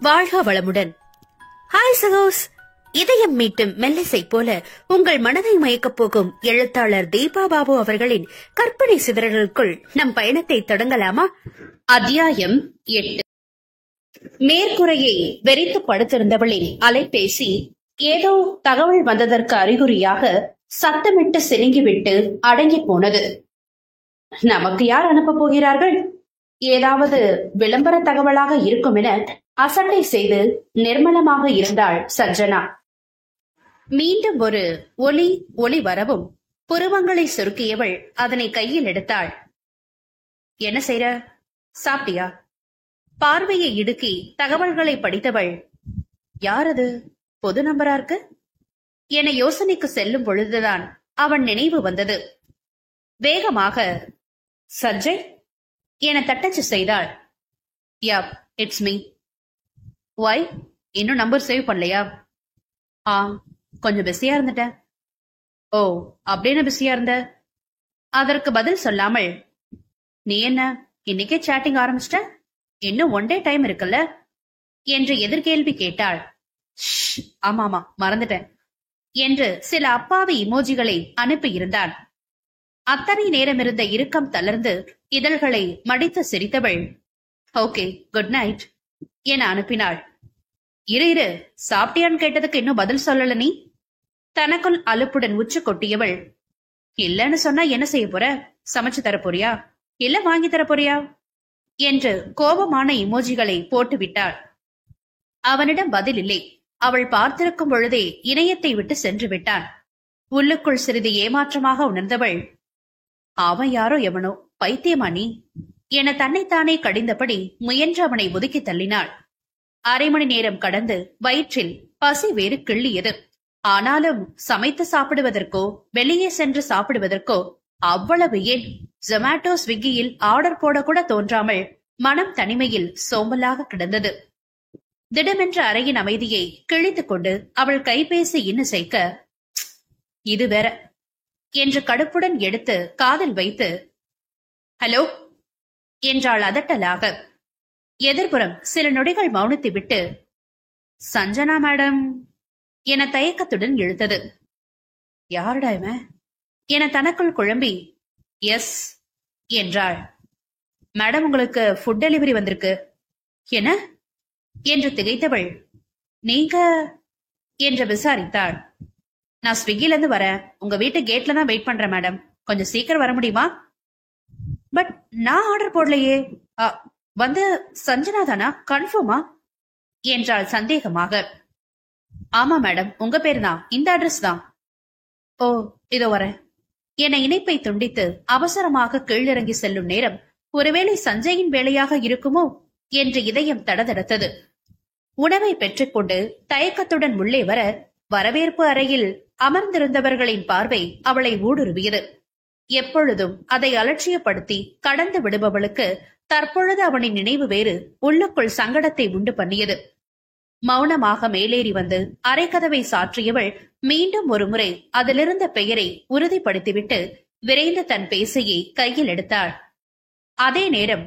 வாழ்க வளமுடன். ஹாய் சகோஸ். இதயம் மீட்டும் மெல்லிசை போல உங்கள் மனதை மயக்கப் போகும் எழுத்தாளர் தீபா பாபு அவர்களின் கற்பனை சிதறல்களுக்குள் நம் பயணத்தை தொடங்கலாமா? அத்தியாயம் 8. மேற்கூரையை வெறித்து படுத்திருந்தவளின் அலைபேசி ஏதோ தகவல் வந்ததற்கு அறிகுறியாக சத்தமிட்டு சினுங்கிவிட்டு அடங்கி போனது. நமக்கு யார் அனுப்ப போகிறார்கள்? ஏதாவது விளம்பர தகவலாக இருக்கும் என அசட்டை செய்து நிர்மலமாக இருந்தாள் சஞ்சனா. மீண்டும் ஒரு ஒளி வரவும் புருவங்களை சுருக்கியவள் அதனை கையில் எடுத்தாள். என்ன செய்ற? சாப்பிட்டியா? பார்வையை இடுக்கி தகவல்களை படித்தவள், யார் அது, பொது நம்பரா இருக்கு என யோசனைக்கு செல்லும் பொழுதுதான் அவன் நினைவு வந்தது. வேகமாக சஞ்சய் என தட்டச்சு செய்தாள். யாப், இட்ஸ் மீ. வை, இன்னும் நம்பர் சேவ் பண்ணலையா? கொஞ்சம் பிஸியா இருந்துட்டேன். ஓ, அப்படின்னு பிஸியா இருந்த? அதற்கு பதில் சொல்லாமல், நீ என்ன இன்னைக்கே சாட்டிங் ஆரம்பிச்சிட்ட? இன்னும் 1 day டைம் இருக்குல்ல என்று எதிர்கேள்வி கேட்டாள். ஆமாமா, மறந்துட்டேன் என்று சில அப்பாவி இமோஜிகளை அனுப்பியிருந்தான். அத்தனை நேரம் இருந்த இறுக்கம் தளர்ந்து இதழ்களை மடித்து சிரித்தவள், ஓகே, குட் நைட் என அனுப்பினாள். இரு, சாப்பிட்டியான்னு கேட்டதுக்கு இன்னும் பதில் சொல்லல நீ? தனக்குள் அலுப்புடன் உச்சு கொட்டியவள், இல்லன்னு சொன்னா என்ன செய்ய போற? சமைச்சு தரப்போறியா இல்ல வாங்கி தரப்போறியா என்று கோபமான இமோஜிகளை போட்டுவிட்டாள். அவனிடம் பதில் இல்லை. அவள் பார்த்திருக்கும் பொழுதே இணையத்தை விட்டு சென்று விட்டான். உள்ளுக்குள் சிறிது ஏமாற்றமாக உணர்ந்தவள், அவன் யாரோ எவனோ, பைத்தியமா நீ என தன்னைத்தானே கடிந்தபடி முயன்று அவனை ஒதுக்கி தள்ளினாள். 1/2 மணி நேரம் கடந்து வயிற்றில் பசி வேறு கிள்ளியது. ஆனாலும் சமைத்து சாப்பிடுவதற்கோ வெளியே சென்று சாப்பிடுவதற்கோ அவ்வளவு ஏன் ஜொமேட்டோ ஸ்விக்கியில் ஆர்டர் போட கூட தோன்றாமல் மனம் தனிமையில் சோம்பலாக கிடந்தது. திடமென்ற அறையின் அமைதியை கிழித்துக் கொண்டு அவள் கைபேசி இன்னும் சேர்க்க, இது வேற என்று கடுப்புடன் எடுத்து காதில் வைத்து, ஹலோ என்றாள் அதட்டலாக. எதிர்புறம் சில நொடிகள் மௌனித்து விட்டு, சஞ்சனா மேடம் என தயக்கத்துடன் இழுத்தது. யாருடா இவன் என தனக்குள் குழம்பி, எஸ் என்றாள். மேடம், உங்களுக்கு ஃபுட் டெலிவரி வந்திருக்கு. என்ன என்று திகைத்தவள், நீங்க என்று விசாரித்தாள். நான் ஸ்விக்கில இருந்து வரேன், உங்க வீட்டு கேட்ல தான் வெயிட் பண்றேன் மேடம், கொஞ்சம் சீக்கிரம் வர முடியுமா? பட் நான் ஆர்டர் போடலையே. வந்து சஞ்சனா தானா, கன்ஃபார்மா என்றாள் சந்தேகமாக. ஆமா மேடம், உங்க பேர் தான், இந்த அட்ரஸ் தான். ஓ, இதோ வரேன் என இணைப்பை துண்டித்து அவசரமாக கீழிறங்கி செல்லும் நேரம் ஒருவேளை சஞ்சயின் வேலையாக இருக்குமோ என்று இதயம் தடதடத்தது. உணவை பெற்றுக்கொண்டு தயக்கத்துடன் உள்ளே வர வரவேற்பு அறையில் அமர்ந்திருந்தவர்களின் பார்வை அவளை ஊடுருவியது. எப்பொழுதும் அதை அலட்சியப்படுத்தி கடந்து விடுபவளுக்கு தற்பொழுது அவனின் நினைவு வேறு உள்ளுக்குள் சங்கடத்தை உண்டு பண்ணியது. மௌனமாக மேலேறி வந்து அரைக்கதவை சாற்றியவள் மீண்டும் ஒரு முறை அதிலிருந்த பெயரை உறுதிப்படுத்திவிட்டு விரைந்து தன் பேசையை கையில் எடுத்தாள். அதே நேரம்,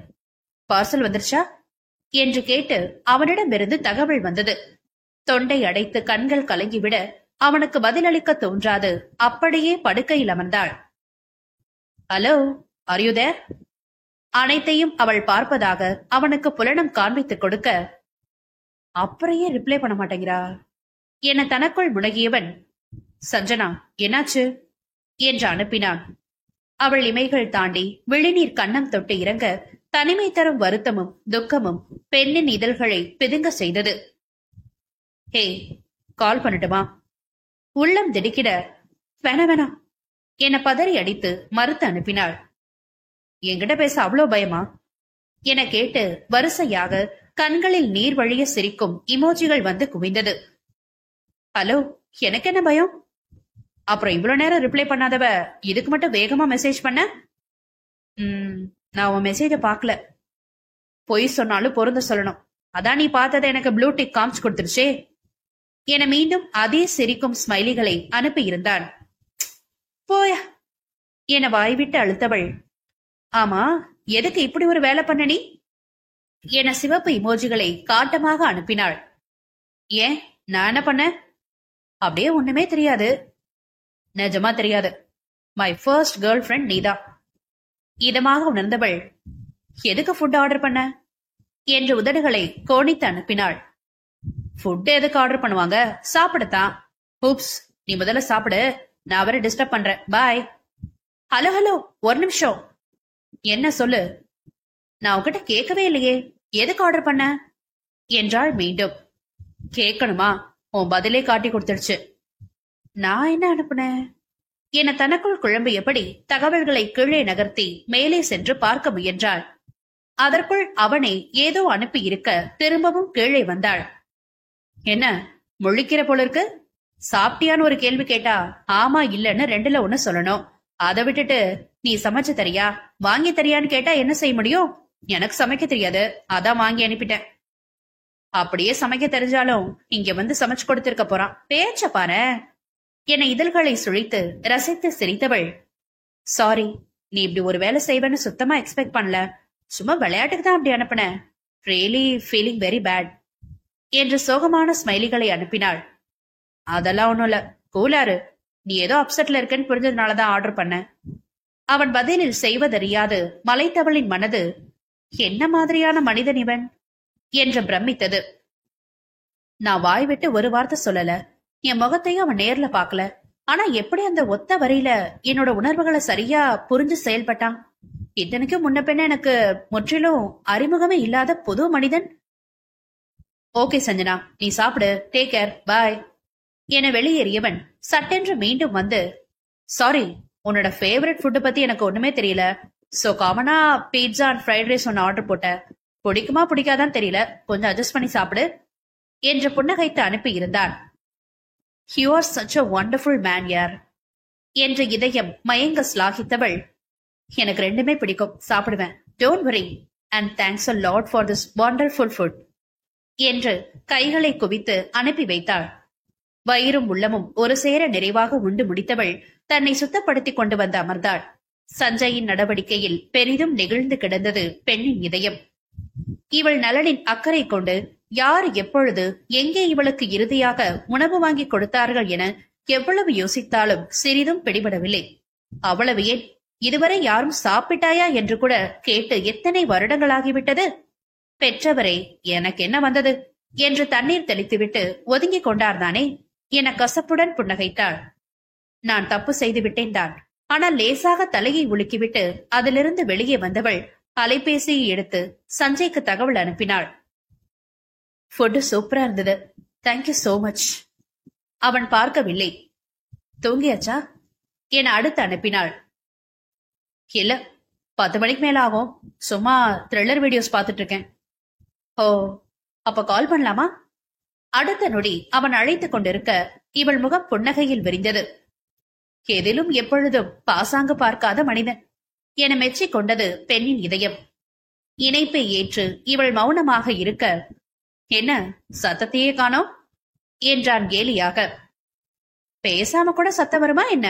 பார்சல் வந்துருச்சா என்று கேட்டு அவனிடமிருந்து தகவல் வந்தது. தொண்டை அடைத்து கண்கள் கலங்கிவிட அவனுக்கு பதிலளிக்க தோன்றாது அப்படியே படுக்கையில் அமர்ந்தாள். Hello, are you there? அனைத்தையும் அவள் பார்ப்பதாக அவனுக்கு புலனம் காண்பித்துக் கொடுக்க, அப்புறையே ரிப்ளை பண்ண மாட்டேங்கிறா என தனக்குள் முனகியவன், சஞ்சனா என்னாச்சு என்று அனுப்பினான். அவள் இமைகள் தாண்டி விழிநீர் கன்னம் தொட்டு இறங்க தனிமை தரும் வருத்தமும் துக்கமும் பெண்ணின் இதழ்களை பிதுங்க செய்தது. ஹே, கால் பண்ணட்டுமா? உள்ளம் திடுக்கிட, வேணா என பதறி அடித்து மறுத்து அனுப்பினாள். என்கிட்ட பேச அவ்வளோ பயமா என கேட்டு வரிசையாக கண்களில் நீர் வழிய சிரிக்கும் இமோஜிகள் வந்து குவிந்தது. ஹலோ, எனக்கு என்ன பயம்? அப்புறம் இவ்வளவு நேரம் ரிப்ளை பண்ணாதவ இதுக்கு மட்டும் வேகமா மெசேஜ் பண்ண? நான் உன் மெசேஜ பாக்கல. பொய் சொன்னாலும் பொருந்த சொல்லணும். அதான் நீ பார்த்ததை எனக்கு ப்ளூ டிக் காமிச்சு கொடுத்துருச்சே என மீண்டும் அதே சிரிக்கும் ஸ்மைலிகளை அனுப்பி இருந்தான். போயா என வாய்விட்டு அழுத்தவள், ஆமா, எதுக்கு இப்படி ஒரு வேலை பண்ண நீ? என சிவப்பு இமோஜிகளை காட்டமாக அனுப்பினாள். ஏன், நான் என்ன பண்ண? அப்படியே ஒண்ணுமே தெரியாது. நிஜமா தெரியாது. மை ஃபர்ஸ்ட் கேர்ள் ஃபிரெண்ட் நீதான். இதமாக உணர்ந்தவள், எதுக்கு ஃபுட் ஆர்டர் பண்ண என்று உதடுகளை கோணித்து அனுப்பினாள். ஃபுட் எதுக்கு ஆர்டர் பண்ணுவாங்க, சாப்பிடத்தான். ஹூப்ஸ், நீ முதல்ல சாப்பிடு, நான் அவரை டிஸ்டர்ப் பண்றேன், பாய். ஹலோ ஹலோ, ஒரு நிமிஷம். என்ன சொல்லு. நான் உன்கிட்ட கேட்கவே இல்லையே, எதுக்கு ஆர்டர் பண்ண என்றாள் மீண்டும். கேட்கணுமா, உன் பதிலே காட்டி கொடுத்துருச்சு. நான் என்ன அனுப்புனேன் என தனக்குள் குழம்பியபடி தகவல்களை கீழே நகர்த்தி மேலே சென்று பார்க்க முயன்றாள். அதற்குள் அவனை ஏதோ அனுப்பி இருக்க திரும்பவும் கீழே வந்தாள். என்ன முழிக்கிற போல இருக்கு? சாப்பிட்டியான்னு ஒரு கேள்வி கேட்டா ஆமா இல்லன்னு ரெண்டுல ஒண்ணு சொல்லணும். அதை விட்டுட்டு நீ சமைச்சு தரியா வாங்கி தரியான்னு கேட்டா என்ன செய்ய முடியும்? எனக்கு சமைக்க தெரியாது, அதான் வாங்கி அனுப்பிட்டேன். அப்படியே சமைக்க தெரிஞ்சாலும் இங்க வந்து சமைச்சு கொடுத்திருக்க போறான், பேச்ச பாரு என இதழ்களை சுழித்து ரசித்து சிரித்தவள், சாரி, நீ இப்படி ஒரு வேலை செய்வேன்னு சுத்தமா எக்ஸ்பெக்ட் பண்ணல. சும்மா விளையாட்டுக்கு தான் அப்படி அனுப்பின. ரியலி ஃபீலிங் வெரி பேட் என்று சோகமான ஸ்மைலிகளை அனுப்பினாள். அதெல்லாம் ஒண்ணும் இல்ல, கூலாரு. நீ ஏதோ அப்செட்ல இருக்கன்னு புரிஞ்சதுனாலதான் ஆர்டர் பண்ண. அவன் பதிலில் செய்வதறியாது மலைத்தவளின் மனது என்ன மாதிரியான மனிதன் இவன் என்று பிரமித்தது. நான் வாய் விட்டு ஒரு வார்த்தை சொல்லல, என் முகத்தையும் அவன் நேர்ல பாக்கல. ஆனா எப்படி அந்த ஒத்த வரியில என்னோட உணர்வுகளை சரியா புரிஞ்சு செயல்பட்டான்? இத்தனைக்கும் முன்ன பின்ன எனக்கு முற்றிலும் அறிமுகமே இல்லாத புது மனிதன். ஓகே சஞ்சனா, நீ சாப்பிடு, டேக் கேர், பாய் என வெளியேறியவன் சட்டென்று மீண்டும் வந்து, சாரி, உன்னோட ஃபேவரட் ஃபுட் பத்தி எனக்கு ஒண்ணுமே தெரியல. சோ காமனா பீட்சா அண்ட் ஃப்ரைட் ரைஸ் ஒன்னு ஆர்டர் போட்ட. பிடிக்குமா பிடிக்காதான் தெரியல, கொஞ்சம் அட்ஜஸ்ட் பண்ணி சாப்பிடு என்று புன்னகைத்து அனுப்பி இருந்தான். You are such a wonderful man, யார் என்று இதயம் மயங்க ஸ்லாகித்தவள், எனக்கு ரெண்டுமே பிடிக்கும், சாப்பிடுவேன், don't worry, and thanks a lot for this wonderful food என்று கைகளை குவித்து அனுப்பி வைத்தாள். வயிறும் உள்ளமும் ஒரு சேர நிறைவாக உண்டு முடித்தவள் தன்னை சுத்தப்படுத்திக் கொண்டு வந்து அமர்ந்தாள். சஞ்சயின் நடவடிக்கையில் பெரிதும் நெகிழ்ந்து கிடந்தது பெண்ணின் இதயம். இவள் நலனின் அக்கறை கொண்டு யார் எப்பொழுது எங்கே இவளுக்கு இறுதியாக உணவு வாங்கி கொடுத்தார்கள் என எவ்வளவு யோசித்தாலும் சிறிதும் பிடிபடவில்லை. அவ்வளவு ஏன், இதுவரை யாரும் சாப்பிட்டாயா என்று கூட கேட்டு எத்தனை வருடங்களாகிவிட்டது. பெற்றவரே எனக்கு என்ன வந்தது என்று தண்ணீர் தெளித்துவிட்டு ஒதுங்கிக் கொண்டார்தானே என கசப்புடன் புன்னகைத்தாள். நான் தப்பு செய்து விட்டேன் தான். ஆனால் லேசாக தலையை உலுக்கிவிட்டு அதிலிருந்து வெளியே வந்தவள் அலைபேசியை எடுத்து சஞ்சய்க்கு தகவல் அனுப்பினாள். ஃபுட்டு சூப்பரா இருந்தது, தேங்க்யூ சோ மச். அவன் பார்க்கவில்லை. தூங்கியாச்சா என அடுத்து அனுப்பினாள். இல்ல, 10 மணிக்கு மேல ஆகும், சும்மா த்ரில்லர் வீடியோஸ் பார்த்துட்டு இருக்கேன். ஓ, அப்ப கால் பண்ணலாமா? அடுத்த நொடி அவன் அழைத்துக் கொண்டிருக்க இவள் முகம் புன்னகையில் விரிந்தது. எதிலும் எப்பொழுதும் பாசாங்கு பார்க்காத மனிதன் என மெச்சிக் கொண்டது பெண்ணின் இதயம். இணைப்பை ஏற்று இவள் மௌனமாக இருக்க, என்ன சத்தத்தையே காணோம் என்றான் கேலியாக. பேசாம கூட சத்தம் வருமா என்ன?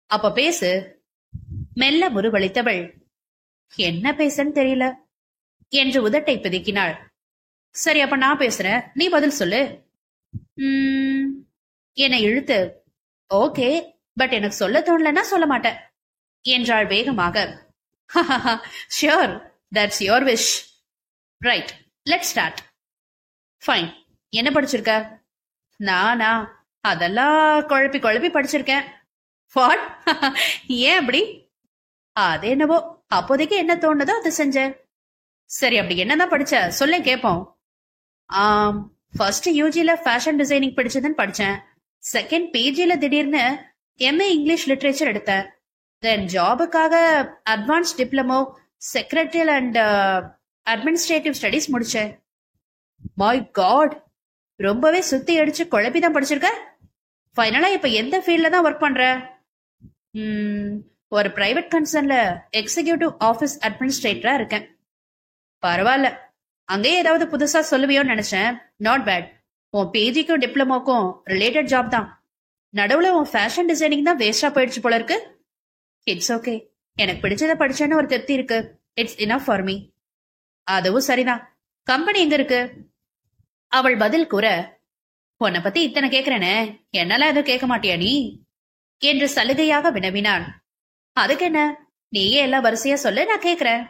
அப்ப பேசு. மெல்ல முருவளித்தவள், என்ன பேசன்னு தெரியல என்று உதட்டை பிதுக்கினாள். சரி, அப்ப நான் பேசுறேன், நீ பதில் சொல்லு என இழுத்து, ஓகே, பட் எனக்கு சொல்ல தோணலன்னா சொல்ல மாட்டேன் என்றாள் வேகமாக. Sure, that's your wish. Right, let's start. Fine. என்ன படிச்சிருக்க? நானா? அதெல்லாம் குழப்பி குழப்பி படிச்சிருக்கேன். வாட்? ஏன் அப்படி? அது என்னவோ அப்போதைக்கு என்ன தோணுதோ அதை செஞ்சேன். சரி, அப்படி என்னதான் படிச்ச சொல்ல கேப்போம். ஃபர்ஸ்ட் யூஜில ஃபேஷன் டிசைனிங் படிச்சதுன்னு படிச்சேன். செகண்ட் பிஜில திடீர்னு எம்ஏ இங்கிலீஷ் லிட்ரேச்சர் எடுத்தேன். தென் ஜாபுக்காக advance diploma secretarial and administrative studies முடிச்சேன். மை காட், ரொம்பவே சுத்தி அடிச்சு குழப்பிதான் படிச்சிருக்க. ஃபைனலா இப்ப எந்த ஃபீல்ட்ல தான் ஒர்க் பண்ற? ஒரு பிரைவேட் கன்சர்ன்ல எக்ஸிகியூட்டிவ் ஆபீஸ் அட்மினிஸ்ட்ரேட்டரா இருக்கேன். பரவாயில்ல, அங்கேயே ஏதாவது புதுசா சொல்லுவியோன்னு நினைச்சேன். Not bad. உன் பிஜிக்கும் டிப்ளமோக்கும் ரிலேட்டட் ஜாப் தான். நடுவுல உன் ஃபேஷன் டிசைனிங் தான் வேஸ்டா போயிடுச்சு போல இருக்கு. இட்ஸ் ஓகே, எனக்கு பிடிச்சதை படிச்சேன்னு ஒரு திருப்தி இருக்கு. It's enough for me. அதுவும் சரிதான். கம்பெனி எங்க இருக்கு? அவள் பதில் கூற, உன்னை பத்தி இத்தனை கேக்குறேனே, என்னெல்லாம் எதுவும் கேட்க மாட்டியா நீ என்று சலுகையாக வினவினான். அதுக்கு என்ன, நீயே எல்லாம் வரிசையா சொல்லு, நான் கேக்குறேன்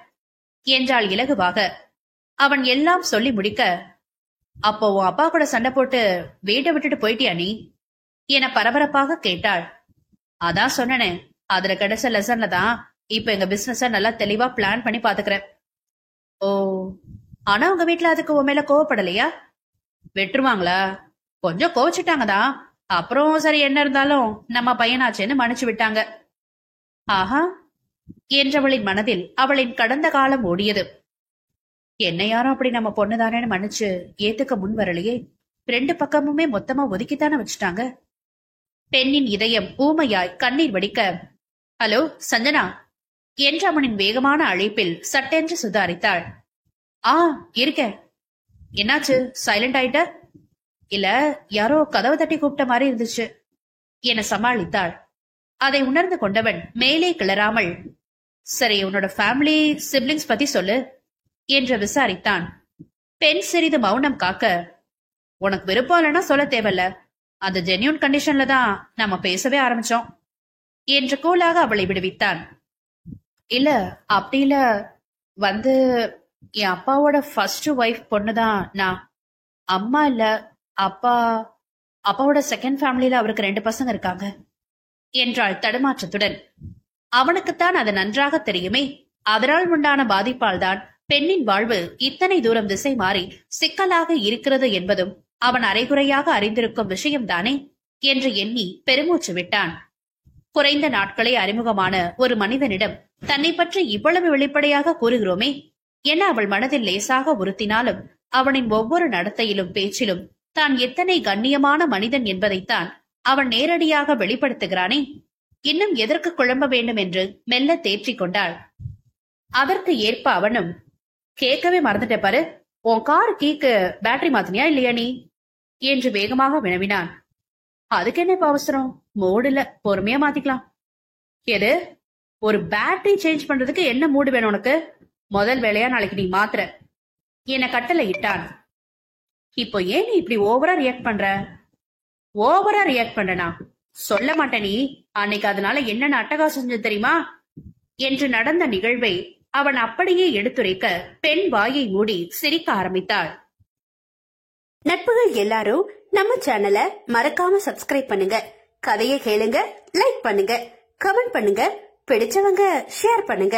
என்றாள் இலகுவாக. அவன் எல்லாம் சொல்லி முடிக்க, அப்போ உன் அப்பா கூட சண்டை போட்டு வீட்டை விட்டுட்டு போயிட்டியா நீ என பரபரப்பாக கேட்டாள். அதான் சொன்னனே, அதுல கிடைச்ச லெசன்ல தான் இப்ப எங்க பிசினஸ நல்லா தெளிவா பிளான் பண்ணி பாத்துக்கிறேன். ஓ, ஆனா உங்க வீட்டுல அதுக்கு உன் மேல கோவப்படலையா? விட்டுருவாங்களா? கொஞ்சம் கோவிச்சுட்டாங்கதான். அப்புறம் சரி, என்ன இருந்தாலும் நம்ம பையனாச்சேன்னு மன்னிச்சு விட்டாங்க. ஆஹா என்றவளின் மனதில் அவளின் கடந்த காலம் ஓடியது. என்ன யாரும் அப்படி நம்ம பொண்ணுதானேன்னு மன்னிச்சு ஏத்துக்க முன் வரலையே. 2 பக்கமுமே மொத்தமா ஒதுக்கித்தானே வச்சுட்டாங்க. பெண்ணின் இதயம் ஊமையாய் கண்ணீர் வடிக்க, ஹலோ சஞ்சனா என்ற அவனின் வேகமான அழைப்பில் சட்டென்று சுதாரித்தாள். ஆ, இருக்க. என்னாச்சு, சைலண்ட் ஆயிட்ட? இல்ல, யாரோ கதவை தட்டி கூப்பிட்ட மாதிரி இருந்துச்சு என சமாளித்தாள். அதை உணர்ந்து கொண்டவன் மேலே கிளறாமல், சரி உன்னோட ஃபேமிலி சிப்லிங்ஸ் பத்தி சொல்லு என்று விசாரித்தான். பெண் சிறிது மௌனம் காக்க, உனக்கு விருப்பம் இல்லைன்னா சொல்ல தேவையில்ல, அந்த ஜென்யூன் கண்டிஷன்ல தான் நம்ம பேசவே ஆரம்பிச்சோம் என்று கூலாக அவளை விடுவித்தான். இல்ல அப்படி இல்ல, வந்து என் அப்பாவோட ஃபர்ஸ்ட் ஒய்ஃப் பொண்ணுதான் நான். அம்மா இல்ல, அப்பா. அப்பாவோட செகண்ட் ஃபேமிலியில அவருக்கு 2 பசங்க இருக்காங்க என்றாள் தடுமாற்றத்துடன். அவனுக்குத்தான் அது நன்றாக தெரியுமே. அதனால் உண்டான பாதிப்பால் தான் பெண்ணின் வாழ்வு இத்தனை தூரம் திசை மாறி சிக்கலாக இருக்கிறது என்பதும் அவன் அரைகுறையாக அறிந்திருக்கும் விஷயம்தானே என்று எண்ணி பெருமூச்சு விட்டான். குறைந்த நாட்களே அறிமுகமான ஒரு மனிதனிடம் தன்னை பற்றி இவ்வளவு வெளிப்படையாக கூறுகிறோமே என அவள் மனதில் லேசாக உறுத்தினாலும், அவனின் ஒவ்வொரு நடத்தையிலும் பேச்சிலும் தான் எத்தனை கண்ணியமான மனிதன் என்பதைத்தான் அவன் நேரடியாக வெளிப்படுத்துகிறானே. இன்னும் எதற்கு குழம்ப வேண்டும் என்று மெல்ல தேற்றிக் கொண்டாள். அதற்கு ஏற்ப அவனும், கேட்கவே மறந்துட்ட பாரு, உன் கார் கீக்கு பேட்டரி மாத்தினியா இல்லையா நீ என்று வேகமாக வினவினான். அதுக்கு என்ன இப்ப அவசரம், மூடுல, பொறுமையா மாத்திக்கலாம். எது, ஒரு பேட்டரி சேஞ்ச் பண்றதுக்கு என்ன மூடு வேணும் உனக்கு? முதல் வேலையா நாளைக்கு நீ மாத்திர என கட்டளை இட்டான். இப்போ ஏன் நீ இப்படி ஓவரா ரியாக்ட் பண்ற? ஓவரா ரியாக்ட் பண்றனா? சொல்ல மாட்ட நீ. அன்னைக்கு அதனால என்னென்ன அட்டகாசம் செஞ்சது தெரியுமா என்று நடந்த நிகழ்வை அவன் அப்படியே எடுத்துரைக்க பெண் வாயை மூடி சிரிக்க ஆரம்பித்தாள். நட்புகள் எல்லாரும் நம்ம சேனலை மறக்காம சப்ஸ்கிரைப் பண்ணுங்க. கதையை கேளுங்க, லைக் பண்ணுங்க, கமெண்ட் பண்ணுங்க, பிடிச்சவங்க ஷேர் பண்ணுங்க.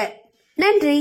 நன்றி.